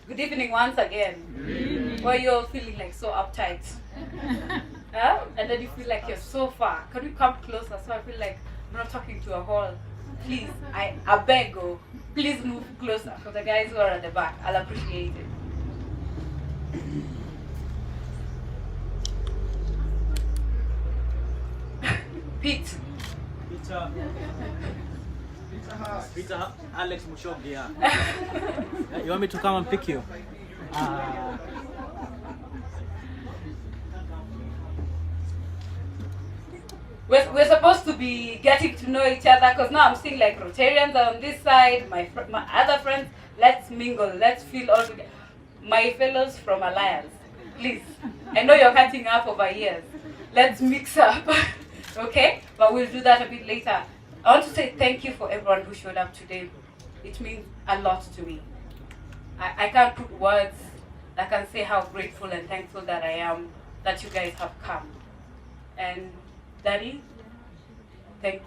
Good evening once again. Why you all feeling like so uptight? Huh? And then you feel like you're so far. Can you come closer so I feel like I'm not talking to a hall? Please, I beg you, please move closer for the guys who are at the back. I'll appreciate it. Pete. Peter Alex Mochabo, yeah. You want me to come and pick you? We're supposed to be getting to know each other because now I'm seeing like Rotarians are on this side, my other friends. Let's mingle, let's feel all together. My fellows from Alliance, please. I know you're catching up over years. Let's mix up, okay? But we'll do that a bit later. I want to say thank you for everyone who showed up today. It means a lot to me. I can't put words that can say how grateful and thankful that I am that you guys have come. And Daddy, thank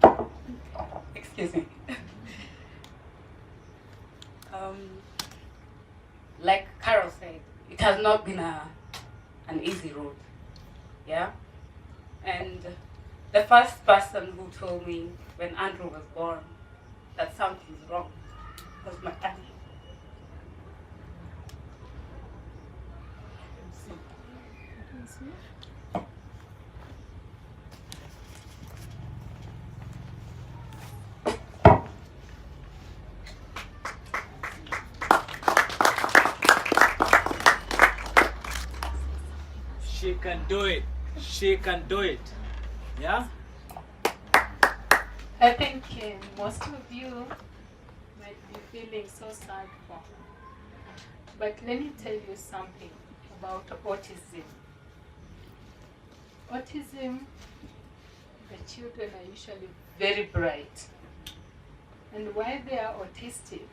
you. Excuse me. Like Carol said, it has not been an easy road. Yeah? And the first person who told me when Andrew was born that something's wrong was my aunt. She can do it. She can do it. Yeah? I think most of you might be feeling so sad for her. But let me tell you something about autism. Autism, the children are usually very bright. And while they are autistic,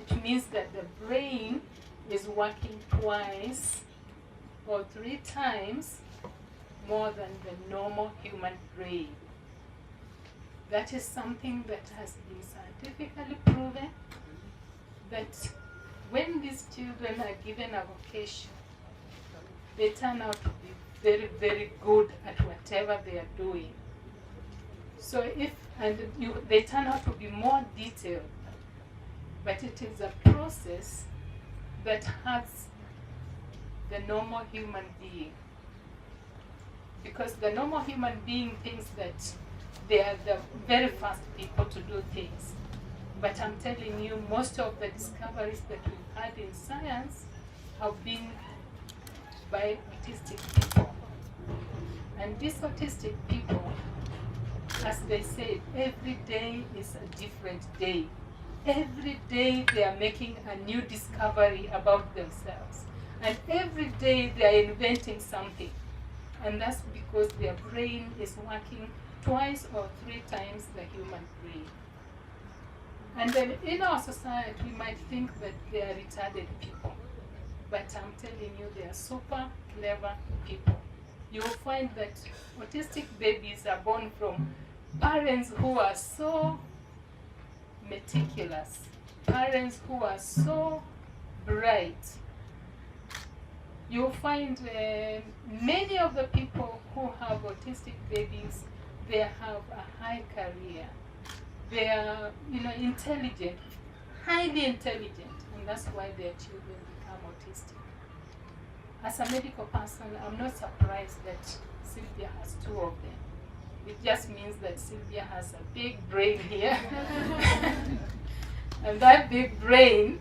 it means that the brain is working twice or 3 times more than the normal human brain. That is something that has been scientifically proven, that when these children are given a vocation, they turn out to be very, very good at whatever they are doing. So they turn out to be more detailed, but it is a process that hurts the normal human being. Because the normal human being thinks that they are the very first people to do things. But I'm telling you, most of the discoveries that we've had in science have been by autistic people. And these autistic people, as they said, every day is a different day. Every day they are making a new discovery about themselves. And every day they are inventing something. And that's because their brain is working twice or 3 times the human brain. And then in our society, we might think that they are retarded people. But I'm telling you, they are super clever people. You will find that autistic babies are born from parents who are so meticulous, parents who are so bright. You'll find many of the people who have autistic babies, they have a high career. They are, intelligent, highly intelligent, and that's why their children become autistic. As a medical person, I'm not surprised that Sylvia has 2 of them. It just means that Sylvia has a big brain here. And that big brain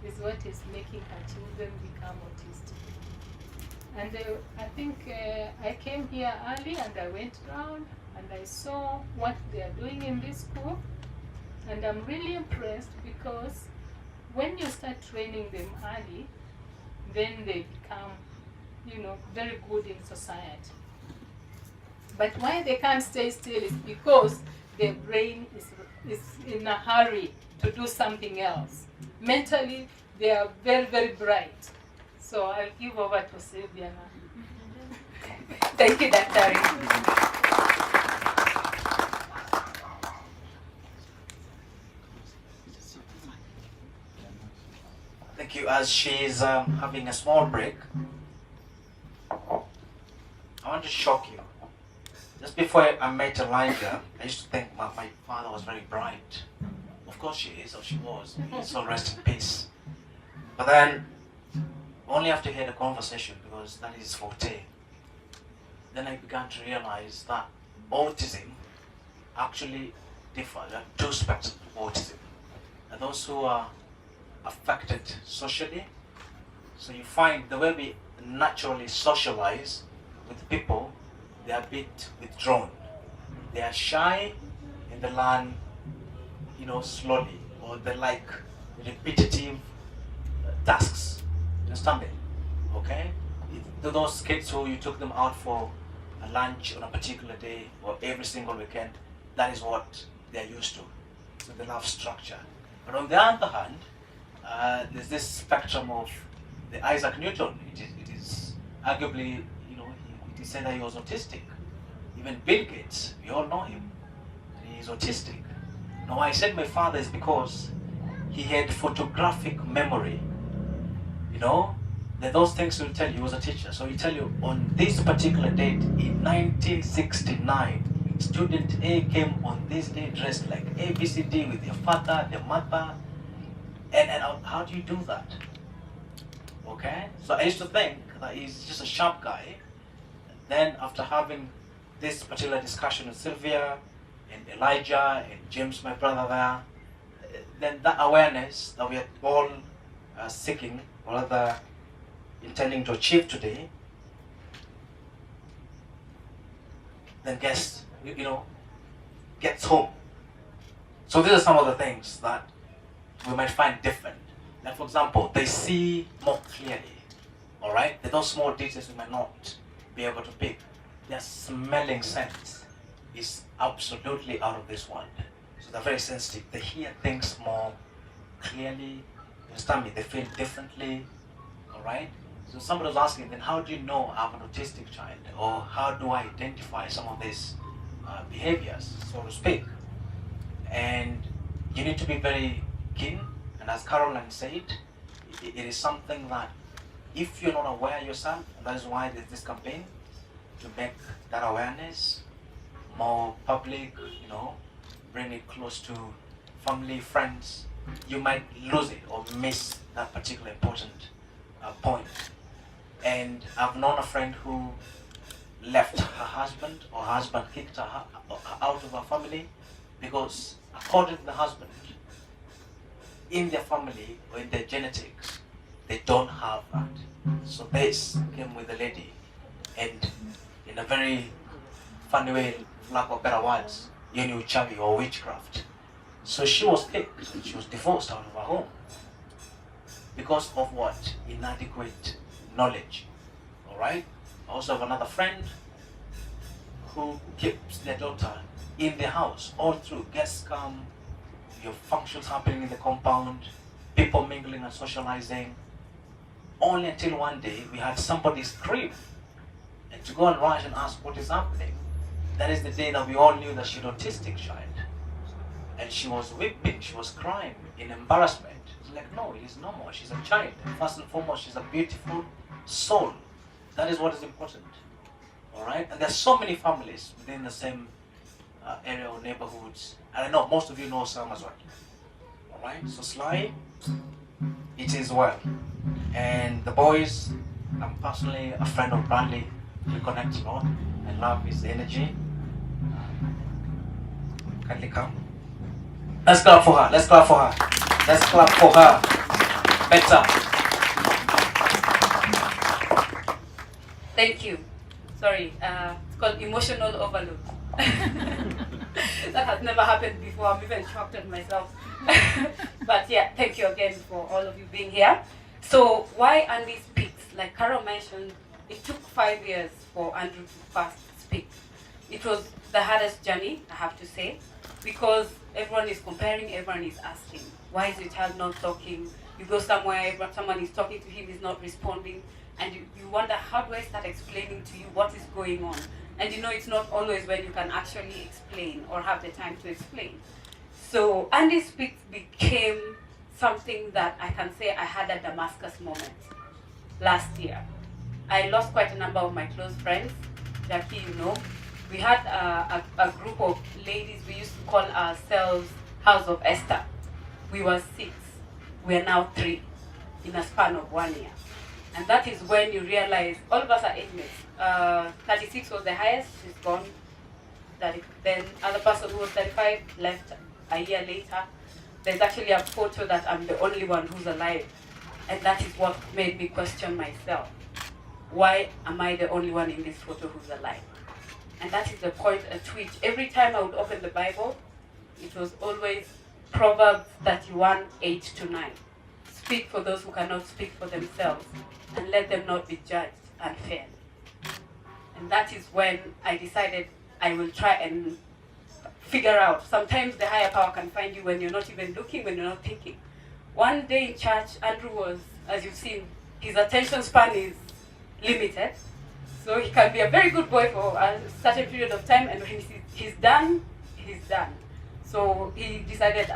is what is making her children become autistic. And I think I came here early and I went around and I saw what they are doing in this school. And I'm really impressed because when you start training them early, then they become, very good in society. But why they can't stay still is because their brain is in a hurry to do something else. Mentally, they are very, very bright. So I'll give over to Sylvia now. Thank you, Dr. Thank you. As she's having a small break, I want to shock you. Just before I met Elijah, I used to think my father was very bright. Of course she is, or she was. So rest in peace. But then, only after he had a conversation, because that is his forte, then I began to realize that autism actually differs. There are two spectrums of autism. And those who are affected socially, so you find the way we naturally socialize with people, they are a bit withdrawn. They are shy and they learn, slowly, or they like repetitive tasks. You understand me? Okay? Those kids who you took them out for a lunch on a particular day or every single weekend, that is what they are used to. So they love structure. But on the other hand, there's this spectrum of the Isaac Newton. It is arguably, it is said that he was autistic. Even Bill Gates, we all know him. He is autistic. Now, why I said my father is because he had photographic memory. That those things will tell you. He was a teacher, so he tell you on this particular date in 1969, student A came on this day dressed like ABCD with their father, their mother, and how do you do that? Okay, so I used to think that he's just a sharp guy. Then after having this particular discussion with Sylvia and Elijah and James, my brother there, then that awareness that we are all seeking, or rather intending to achieve today, then gets home. So these are some of the things that we might find different. Like, for example, they see more clearly. All right, those small details we might not be able to pick. Their smelling sense is absolutely out of this world. So they're very sensitive. They hear things more clearly. You understand me? They feel differently. All right. So somebody was asking, then how do you know I have an autistic child, or how do I identify some of these behaviors, so to speak? And you need to be very keen. And as Caroline said, it is something that if you're not aware yourself, and that is why there's this campaign to make that awareness more public, bring it close to family, friends, you might lose it or miss that particular important point. And I've known a friend who left her husband, or her husband kicked her out of her family, because according to the husband, in their family or in their genetics, they don't have that. So this came with a lady, and in a very funny way, lack of better words, you knew Uchawi or witchcraft. So she was kicked, and she was divorced out of her home. Because of what? Inadequate knowledge. Alright? I also have another friend who keeps their daughter in the house all through. Guests come, your functions happening in the compound, people mingling and socializing. Only until one day we had somebody scream. And to go and rush and ask what is happening, that is the day that we all knew that she's an autistic child. And she was weeping, she was crying in embarrassment. It's like, no, it is normal. She's a child. First and foremost, she's a beautiful soul. That is what is important. Alright? And there's so many families within the same area or neighborhoods. And I know most of you know some as well. Alright? So Sly, it is well. And the boys, I'm personally a friend of Bradley. We connect a lot. I love his energy. Kindly come. Let's clap for her. Let's clap for her. Let's clap for her. Better. Thank you. Sorry, it's called emotional overload. That has never happened before. I'm even shocked at myself. But yeah, thank you again for all of you being here. So why Andy speaks? Like Carol mentioned, it took 5 years for Andrew to first speak. It was the hardest journey, I have to say, because everyone is comparing, everyone is asking, why is your child not talking? You go somewhere, someone is talking to him, he's not responding, and you wonder, how do I start explaining to you what is going on? And it's not always when you can actually explain or have the time to explain. So Andy Speaks became something that I can say I had a Damascus moment last year. I lost quite a number of my close friends. Jackie, you know. We had a group of ladies, we used to call ourselves House of Esther. We were 6. We are now 3 in a span of 1 year. And that is when you realize all of us are inmates. 36 was the highest, she's gone. Then other person who was 35 left a year later. There's actually a photo that I'm the only one who's alive. And that is what made me question myself. Why am I the only one in this photo who's alive? And that is the point at which every time I would open the Bible, it was always Proverbs 31, 8 to 9. Speak for those who cannot speak for themselves, and let them not be judged unfairly. And that is when I decided I will try and figure out. Sometimes the higher power can find you when you're not even looking, when you're not thinking. One day in church, Andrew was, as you've seen, his attention span is limited. So he can be a very good boy for a certain period of time, and when he's done, he's done. So he decided,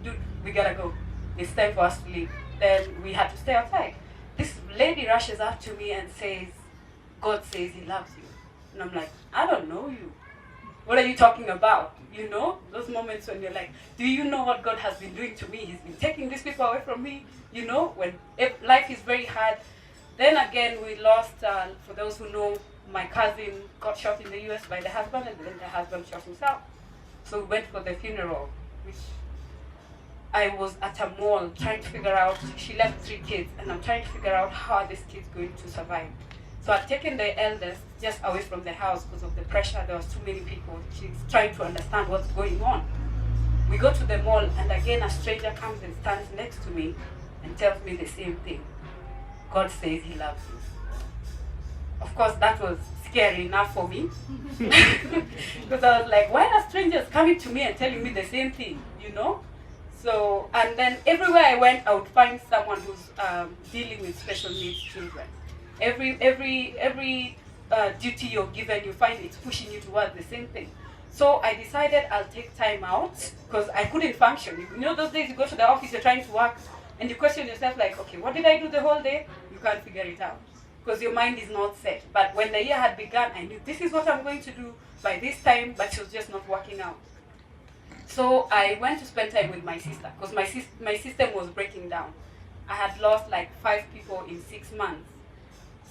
dude, we gotta go. It's time for us to leave. Then we had to stay outside. This lady rushes up to me and says, God says he loves you. And I'm like, I don't know you. What are you talking about? You know, those moments when you're like, do you know what God has been doing to me? He's been taking these people away from me. You know, when life is very hard. Then again, we lost, for those who know, my cousin got shot in the US by the husband, and then the husband shot himself. So we went for the funeral, which I was at a mall trying to figure out, she left 3 kids, and I'm trying to figure out how are these kids going to survive. So I'd taken the eldest just away from the house because of the pressure. There was too many people. She's trying to understand what's going on. We go to the mall, and again a stranger comes and stands next to me and tells me the same thing. God says he loves you. Of course, that was scary enough for me. Because I was like, why are strangers coming to me and telling me the same thing, you know? So, and then everywhere I went, I would find someone who's dealing with special needs children. Every duty you're given, you find it's pushing you towards the same thing. So I decided I'll take time out because I couldn't function. You know those days you go to the office, you're trying to work, and you question yourself like, okay, what did I do the whole day? You can't figure it out because your mind is not set. But when the year had begun, I knew this is what I'm going to do by this time, but it was just not working out. So I went to spend time with my sister because my system was breaking down. I had lost like 5 people in 6 months.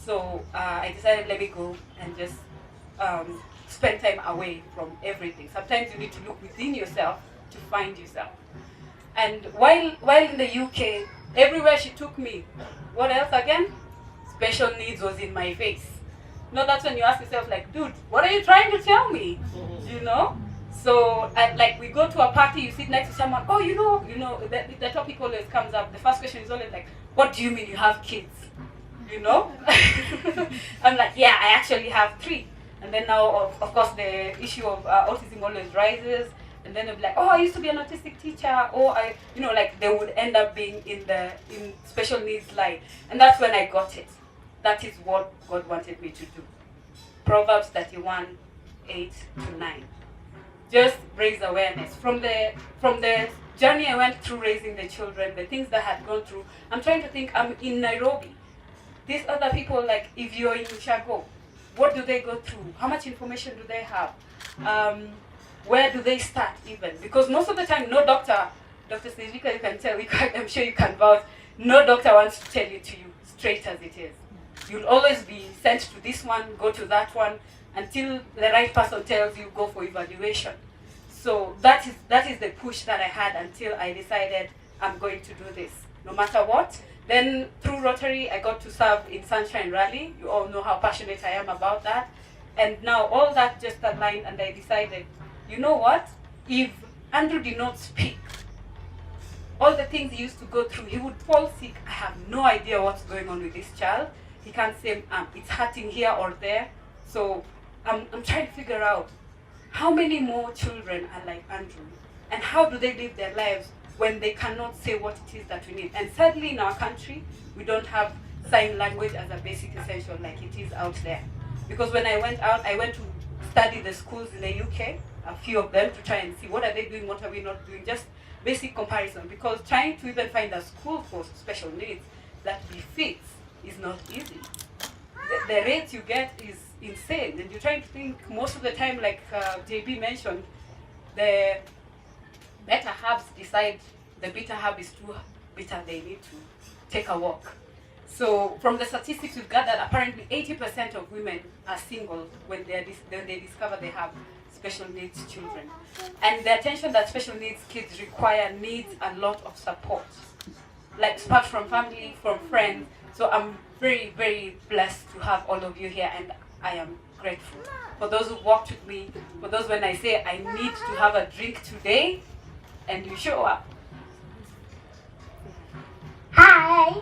So I decided, let me go and just spend time away from everything. Sometimes you need to look within yourself to find yourself. And while in the UK, everywhere she took me, what else again? Special needs was in my face. No, that's when you ask yourself, like, dude, what are you trying to tell me? You know? So, like, we go to a party, you sit next to someone, oh, you know, the topic always comes up. The first question is always like, what do you mean you have kids? You know? I'm like, yeah, I actually have 3. And then now, of course, the issue of autism always rises. And then they'll be like, oh, I used to be an autistic teacher. Or, like they would end up being in special needs line. And that's when I got it. That is what God wanted me to do. Proverbs 31, 8 to 9. Just raise awareness. From the journey I went through raising the children, the things that I had gone through, I'm trying to think, I'm in Nairobi. These other people, like, if you're in Mochabo, what do they go through? How much information do they have? Where do they start even? Because most of the time, no doctor, Dr. Sylvia, you can tell, I'm sure you can vouch, no doctor wants to tell it to you straight as it is. You'll always be sent to this one, go to that one, until the right person tells you, go for evaluation. So that is the push that I had until I decided I'm going to do this, no matter what. Then through Rotary, I got to serve in Sunshine Rally. You all know how passionate I am about that. And now all that just aligned, and I decided, you know what? If Andrew did not speak, all the things he used to go through, he would fall sick. I have no idea what's going on with this child. He can't say it's hurting here or there. So I'm trying to figure out how many more children are like Andrew, and how do they live their lives when they cannot say what it is that we need. And sadly, in our country, we don't have sign language as a basic essential like it is out there. Because when I went out, I went to study the schools in the UK, a few of them, to try and see what are they doing, what are we not doing, just basic comparison, because trying to even find a school for special needs that befits is not easy. The rate you get is insane, and you're trying to think most of the time, like JB mentioned, the beta hubs decide the beta hub is too bitter, they need to take a walk. So from the statistics we've got that apparently 80% of women are single when they discover they have special needs children. And the attention that special needs kids require needs a lot of support, like support from family, from friends. So I'm very, very blessed to have all of you here, and I am grateful for those who walked with me, for those when I say I need to have a drink today, and you show up. Hi.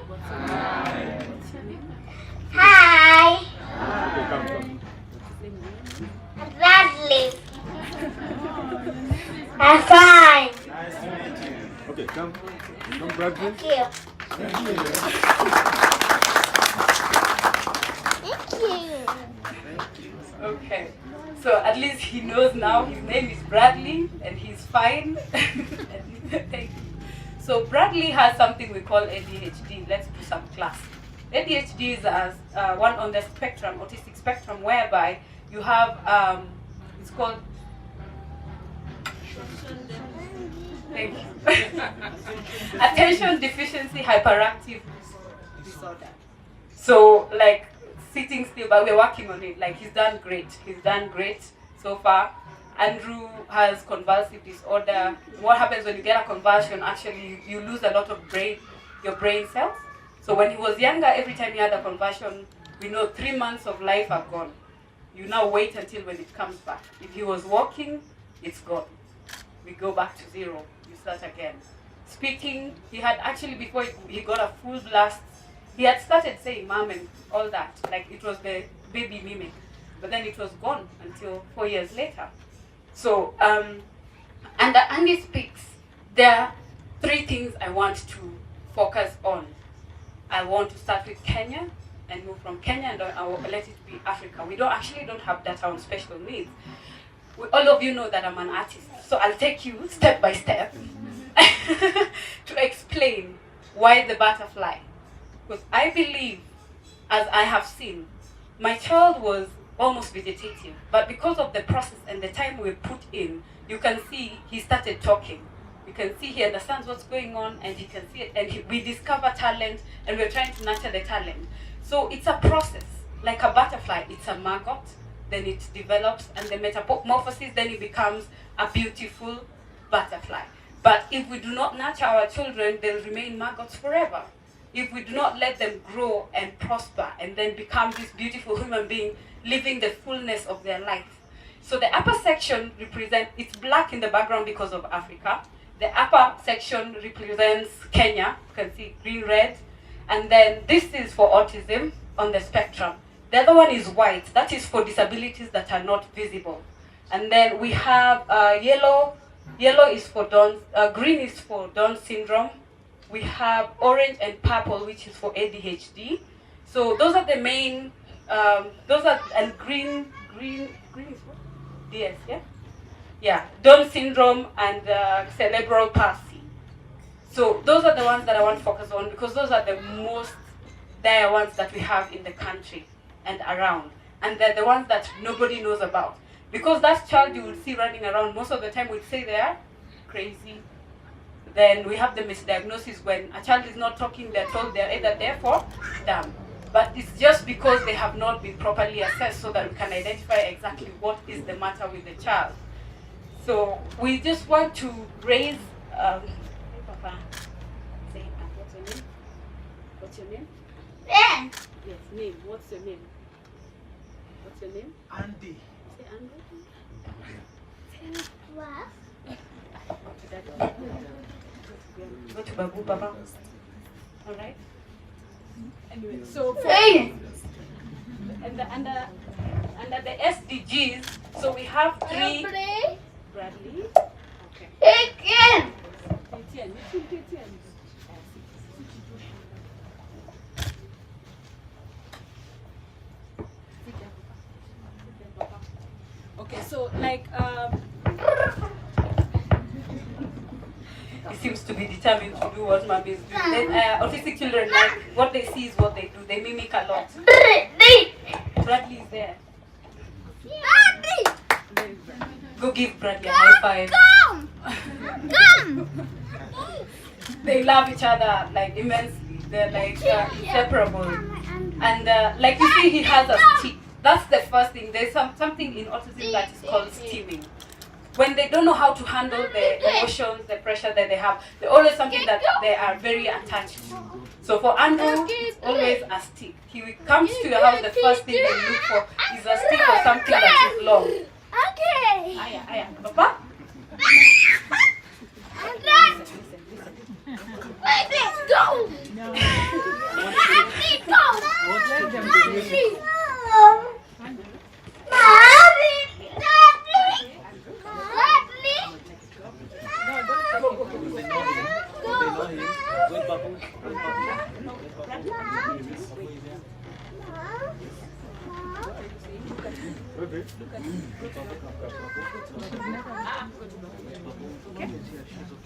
Hi. I'm Bradley. I'm fine. Nice to meet you. Okay, come. Come, Bradley. Thank you. Thank you. Okay, so at least he knows now his name is Bradley and he's fine. Thank you. So Bradley has something we call ADHD. Let's do some class. ADHD is one on the spectrum, autistic spectrum, whereby you have, it's called, thank you, attention deficiency hyperactive disorder. So like sitting still, but we're working on it. Like he's done great so far. Andrew has convulsive disorder. What happens when you get a convulsion? Actually, you lose a lot of your brain cells. So when he was younger, every time he had a convulsion, we know 3 months of life are gone. You now wait until when it comes back. If he was walking, it's gone. We go back to zero. You start again. Speaking, he had actually, before he got a full blast, he had started saying mom and all that. Like it was the baby mimic. But then it was gone until 4 years later. So, and Andy speaks, there are 3 things I want to focus on. I want to start with Kenya and move from Kenya, and I will let it be Africa. We don't have data on special needs. All of you know that I'm an artist, so I'll take you step by step to explain why the butterfly. Because I believe, as I have seen, my child was almost vegetative, but because of the process and the time we put in, you can see he started talking. You can see he understands what's going on, and he can see it, and we discover talent, and we're trying to nurture the talent. So it's a process, like a butterfly. It's a maggot, then it develops, and the metamorphosis, then it becomes a beautiful butterfly. But if we do not nurture our children, they'll remain maggots forever. If we do not let them grow and prosper and then become this beautiful human being living the fullness of their life. So the upper section represents, it's black in the background because of Africa. The upper section represents Kenya. You can see green, red. And then this is for autism on the spectrum. The other one is white. That is for disabilities that are not visible. And then we have yellow. Yellow is for green is for Down syndrome. We have orange and purple, which is for ADHD. So those are the main, and green is what? DS, yeah? Yeah, Down syndrome and cerebral palsy. So those are the ones that I want to focus on, because those are the most dire ones that we have in the country and around. And they're the ones that nobody knows about. Because that child you would see running around, most of the time we'd say they are crazy. Then we have the misdiagnosis when a child is not talking, they're told they're either deaf or dumb. But it's just because they have not been properly assessed so that we can identify exactly what is the matter with the child. So we just want to raise, hey Papa, say, what's your name? What's your name? Yeah. Yes, name. What's your name? What's your name? Andy. Say Andy. What? Go to Babu, Papa. All right. Anyway, so for, Hey. and under the SDGs, so we have 3. Play. Bradley. Okay. Again. Okay, so like seems to be determined to do what mommy is doing. Then, autistic children, like, what they see is what they do. They mimic a lot. Bradley is there. Go give Bradley a high five. They love each other like immensely. They're like inseparable. And like you see, he has a stick. That's the first thing. There's something in autism that is called steaming. When they don't know how to handle the emotions, the pressure that they have, there's always something that they are very attached to. So for Andrew, it's always a stick. He comes to your house, the first thing they look for is a stick or something that is long. Okay. Aya, Papa? Listen. Let's go. Let's go.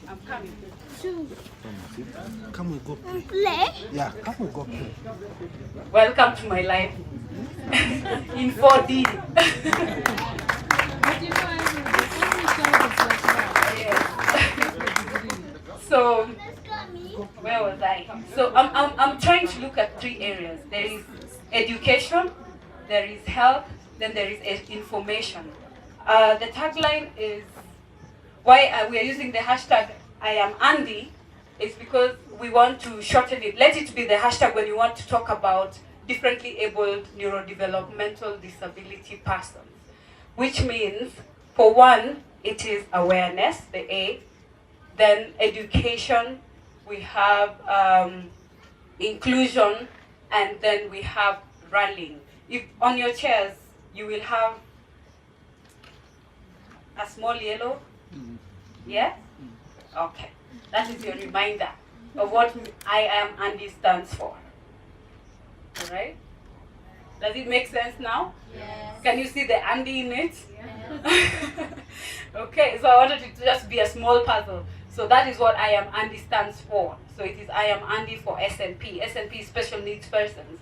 I'm coming. Come we go play. Play. Yeah, come we go play. Welcome to my life in 4D. But you know, every child is like that. Yes. So, where was I? So I'm trying to look at 3 areas. There is education, there is health, then there is information. The tagline is why we are using the hashtag I am Andy. It's because we want to shorten it. Let it be the hashtag when you want to talk about differently abled neurodevelopmental disability persons. Which means, for one, it is awareness, the A. Then education, we have inclusion, and then we have rallying. If on your chairs, you will have a small yellow. Yeah? Okay. That is your reminder of what I am Andy stands for. Alright? Does it make sense now? Yes. Can you see the Andy in it? Yes. Okay, so I wanted it to just be a small puzzle. So that is what I am Andy stands for. So it is I am Andy for SNP. SNP is special needs persons.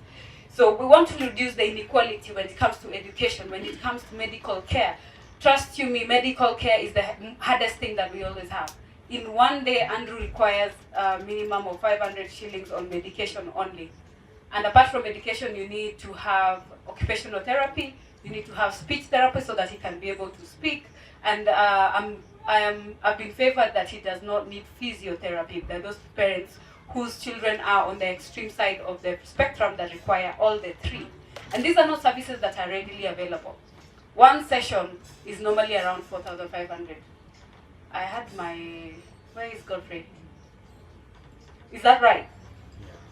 So we want to reduce the inequality when it comes to education, when it comes to medical care. Trust you me, medical care is the hardest thing that we always have. In one day, Andrew requires a minimum of 500 shillings on medication only. And apart from medication, you need to have occupational therapy, you need to have speech therapy so that he can be able to speak. And I've been favored that he does not need physiotherapy. There are those parents whose children are on the extreme side of the spectrum that require all the 3. And these are not services that are readily available. One session is normally around 4,500. I had where is Godfrey? Is that right?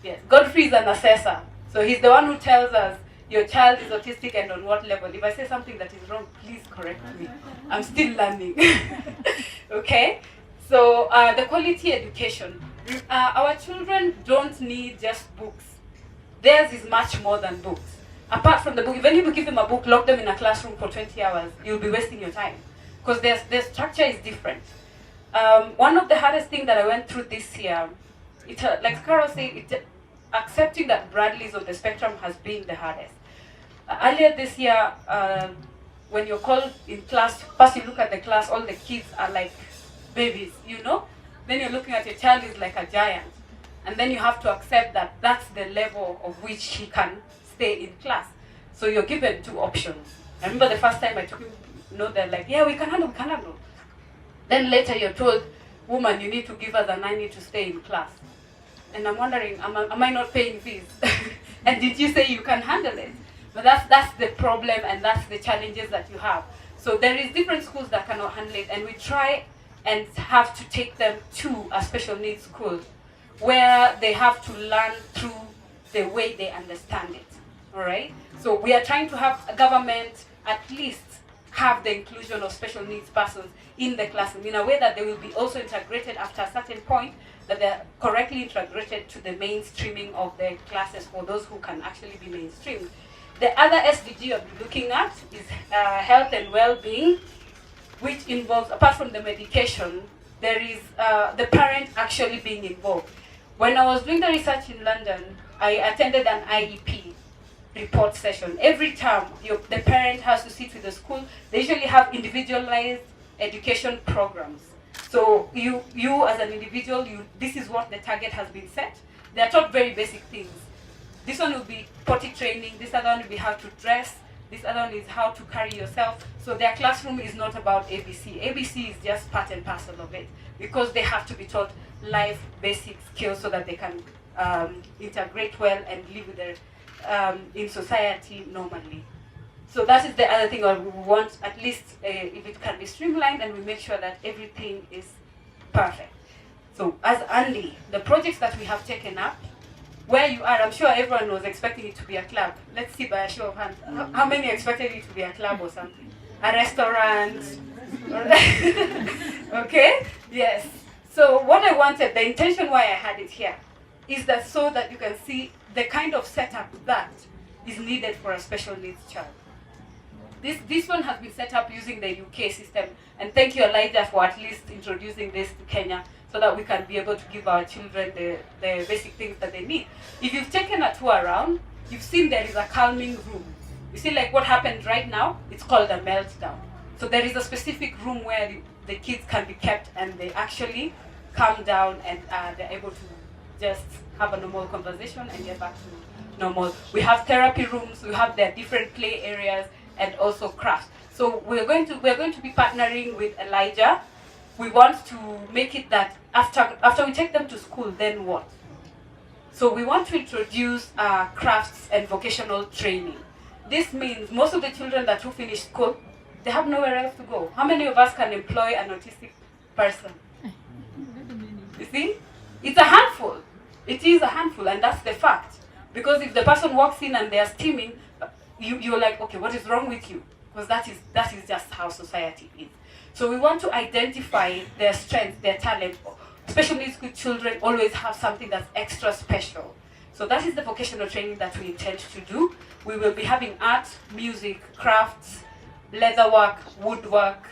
Yes, Godfrey is an assessor. So he's the one who tells us your child is autistic and on what level. If I say something that is wrong, please correct me. I'm still learning. Okay? So the quality education. Our children don't need just books. Theirs is much more than books. Apart from the book, even if you give them a book, lock them in a classroom for 20 hours, you'll be wasting your time. Because their structure is different. One of the hardest things that I went through this year, like Carol said, accepting that Bradley is on the spectrum has been the hardest. Earlier this year, when you're called in class, first you look at the class, all the kids are like babies, you know? Then you're looking at your child is like a giant. And then you have to accept that that's the level of which he can stay in class. So you're given 2 options. I remember the first time I took him, they're like, yeah, we can handle. Then later you're told, woman, you need to give us a 9 to stay in class. And I'm wondering, am I not paying fees? And did you say you can handle it? But that's the problem and that's the challenges that you have. So there is different schools that cannot handle it, and we try and have to take them to a special needs school where they have to learn through the way they understand it. All right? So we are trying to have a government at least have the inclusion of special needs persons in the classroom in a way that they will be also integrated after a certain point, that they're correctly integrated to the mainstreaming of the classes for those who can actually be mainstreamed. The other SDG I'll be looking at is health and well-being, which involves, apart from the medication, there is the parent actually being involved. When I was doing the research in London, I attended an IEP report session. Every term, the parent has to sit with the school. They usually have individualized education programs. So you as an individual, this is what the target has been set. They are taught very basic things. This one will be potty training. This other one will be how to dress. This other one is how to carry yourself. So their classroom is not about ABC. ABC is just part and parcel of it, because they have to be taught life basic skills so that they can integrate well and live with their, in society normally. So that is the other thing we want, at least if it can be streamlined, and we make sure that everything is perfect. So as Andy, the projects that we have taken up, where you are, I'm sure everyone was expecting it to be a club. Let's see by a show of hands. How many expected it to be a club or something? A restaurant? Okay, yes. So what I wanted, the intention why I had it here, is that so that you can see the kind of setup that is needed for a special needs child. This one has been set up using the UK system, and thank you, Elijah, for at least introducing this to Kenya, so that we can be able to give our children the basic things that they need. If you've taken a tour around, you've seen there is a calming room. You see, like what happened right now, it's called a meltdown. So there is a specific room where the kids can be kept, and they actually calm down, and they're able to just have a normal conversation and get back to normal. We have therapy rooms, we have their different play areas, and also crafts. So we're going to be partnering with Elijah. We want to make it that after we take them to school, then what? So we want to introduce crafts and vocational training. This means most of the children that who finish school, they have nowhere else to go. How many of us can employ an autistic person? You see? It's a handful. It is a handful, and that's the fact. Because if the person walks in and they're steaming, you're like, okay, what is wrong with you? Because that is just how society is. So we want to identify their strengths, their talent. Special needs good children always have something that's extra special. So that is the vocational training that we intend to do. We will be having art, music, crafts, leatherwork, woodwork,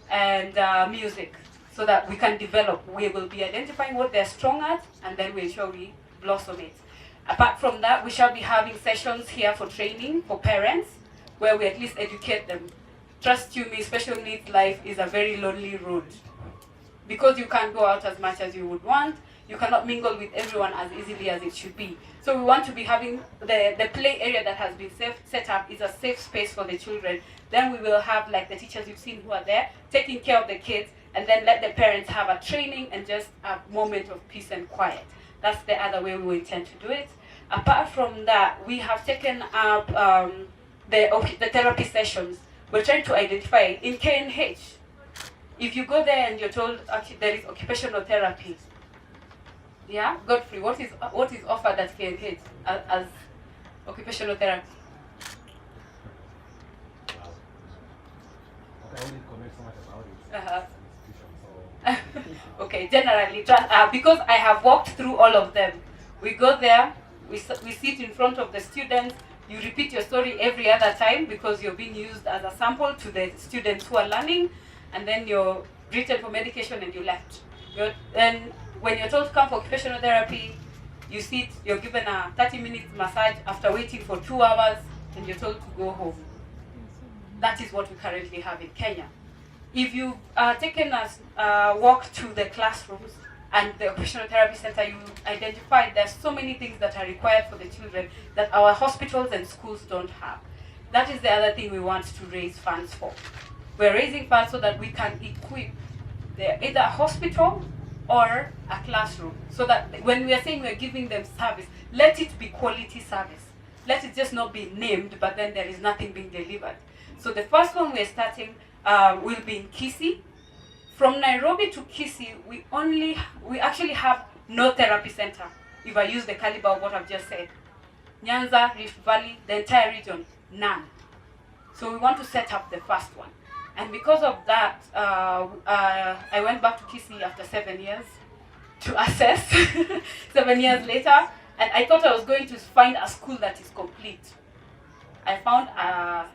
and music, so that we can develop. We will be identifying what they're strong at, and then we'll ensure we blossom it. Apart from that, we shall be having sessions here for training for parents, where we at least educate them. Trust you me, special needs life is a very lonely road. Because you can't go out as much as you would want, you cannot mingle with everyone as easily as it should be. So we want to be having the play area that has been set up is a safe space for the children. Then we will have like the teachers you've seen who are there, taking care of the kids, and then let the parents have a training and just a moment of peace and quiet. That's the other way we intend to do it. Apart from that, we have taken up the therapy sessions. We're trying to identify in KNH. If you go there and you're told actually there is occupational therapy, yeah, Godfrey, what is offered at KNH as occupational therapy? I only comment so much about it. Okay, generally, because I have walked through all of them. We go there, we sit in front of the students, you repeat your story every other time because you're being used as a sample to the students who are learning, and then you're written for medication and you left. Then when you're told to come for occupational therapy, you sit, you're given a 30-minute massage after waiting for 2 hours, and you're told to go home. That is what we currently have in Kenya. If you've taken a walk to the classrooms and the occupational therapy center, you identified there's so many things that are required for the children that our hospitals and schools don't have. That is the other thing we want to raise funds for. We're raising funds so that we can equip either a hospital or a classroom, so that when we are saying we're giving them service, let it be quality service. Let it just not be named, but then there is nothing being delivered. So the first one we're starting will be in Kisii. From Nairobi to Kisii, we actually have no therapy center, if I use the caliber of what I've just said. Nyanza, Rift Valley, the entire region, none. So we want to set up the first one. And because of that, I went back to Kisii after 7 years to assess, 7 years later, and I thought I was going to find a school that is complete. I found a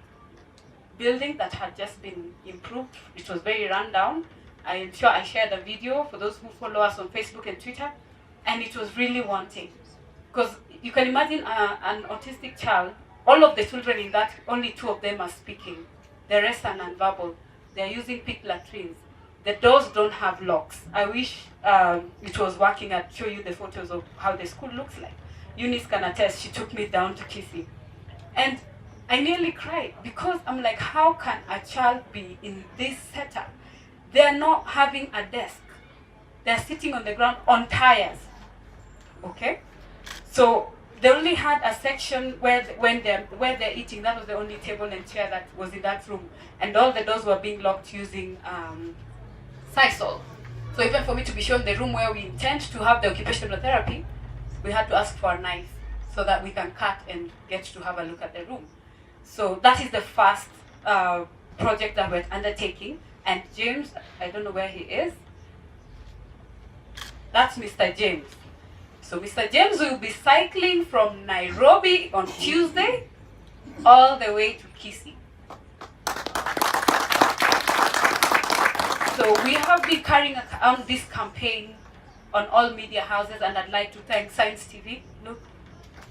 building that had just been improved. It was very run down. I am sure I shared a video for those who follow us on Facebook and Twitter, and it was really wanting. Because you can imagine an autistic child, all of the children in that, only 2 of them are speaking. The rest are nonverbal. They're using pit latrines. The doors don't have locks. I wish it was working. I'd show you the photos of how the school looks like. Eunice can attest, she took me down to Kissy. And I nearly cried because I'm like, how can a child be in this setup? They're not having a desk. They're sitting on the ground on tires. Okay? So they only had a section where they're eating. That was the only table and chair that was in that room. And all the doors were being locked using Sisal. So even for me to be shown the room where we intend to have the occupational therapy, we had to ask for a knife so that we can cut and get to have a look at the room. So that is the first project that we're undertaking. And James, I don't know where he is. That's Mr. James. So Mr. James will be cycling from Nairobi on Tuesday all the way to Kisii. So we have been carrying on this campaign on all media houses, and I'd like to thank Science TV. Look,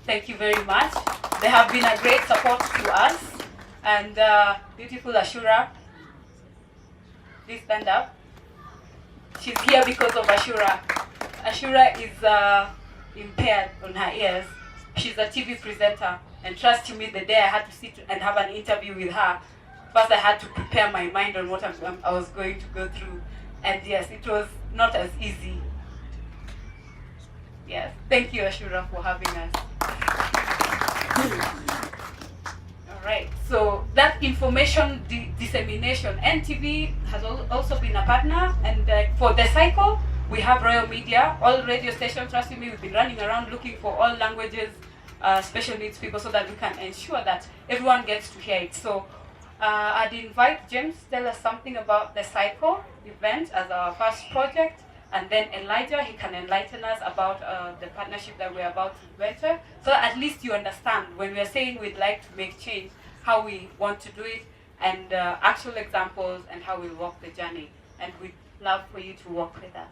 thank you very much. They have been a great support to us. And beautiful Ashura, please stand up. She's here because of Ashura. Ashura is impaired on her ears. She's a TV presenter, and trust me, the day I had to sit and have an interview with her, first I had to prepare my mind on what I was going to go through. And yes, it was not as easy. Yes, thank you Ashura for having us. All right, so that information dissemination, NTV has also been a partner, and for the cycle, we have Royal Media, all radio stations. Trust me, we've been running around looking for all languages, special needs people, so that we can ensure that everyone gets to hear it. So I'd invite James to tell us something about the cycle event as our first project, and then Elijah, he can enlighten us about the partnership that we're about to venture, so at least you understand when we're saying we'd like to make change, how we want to do it, and actual examples, and how we'll walk the journey. And we'd love for you to walk with us.